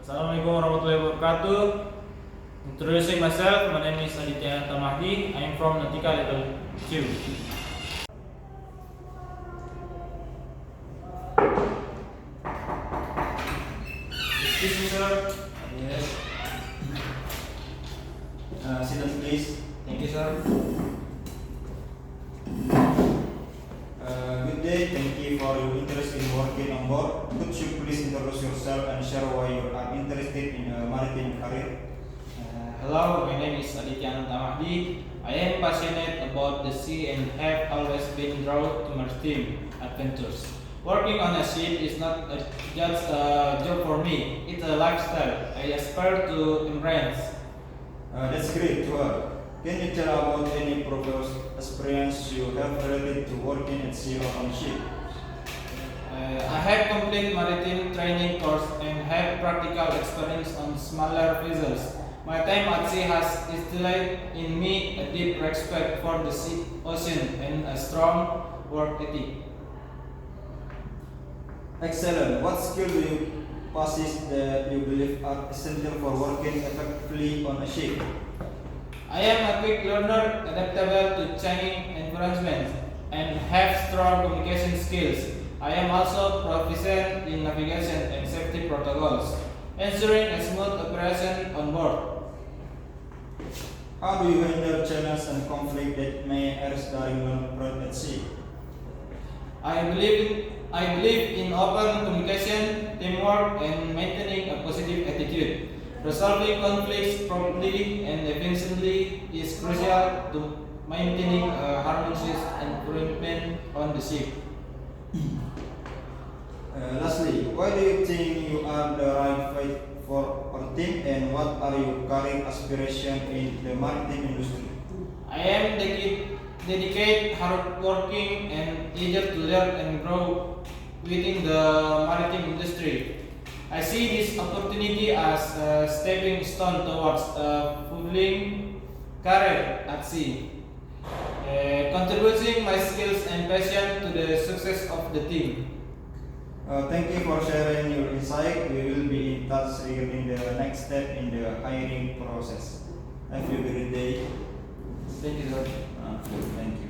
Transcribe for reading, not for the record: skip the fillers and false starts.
Assalamualaikum warahmatullahi wabarakatuh. Introducing myself, my name is Aditya Tamahdi. I am from Nautica Level 2. Excuse me, sir. Yes. Sit down, please. Thank you, sir. Good day. Thank you for your interest in working on board. Could you please introduce yourself and share why you are interested in a maritime career? Hello, my name is Aditya Tamahdi. I am passionate about the sea and have always been drawn to maritime adventures. Working on a ship is not just a job for me, it's a lifestyle I aspire to embrace. That's great to hear. Can you tell about any previous experience you have related to working at sea or on ship? I have completed maritime training course and have practical experience on smaller vessels. My time at sea has instilled in me a deep respect for the sea, ocean and a strong work ethic. Excellent. What skill do you possess that you believe are essential for working effectively on a ship? I am a quick learner, adaptable to changing environments, and have strong communication skills. I am also proficient in navigation and safety protocols, ensuring a smooth operation on board. How do you handle challenges and conflict that may arise during long at sea? I believe in open communication, teamwork, and maintaining a positive attitude. Resolving conflicts promptly and efficiently is crucial to maintaining a harmonious environment on the ship. Lastly, why do you think you are the right fit for our team, and what are your career aspirations in the maritime industry? I am dedicated, hardworking, and eager to learn and grow within the maritime industry. I see this opportunity as a stepping stone towards a fulfilling career at sea, contributing my skills and passion to the success of the team. Thank you for sharing your insight. We will be in touch regarding the next step in the hiring process. Have a great day. Thank you, sir. Thank you.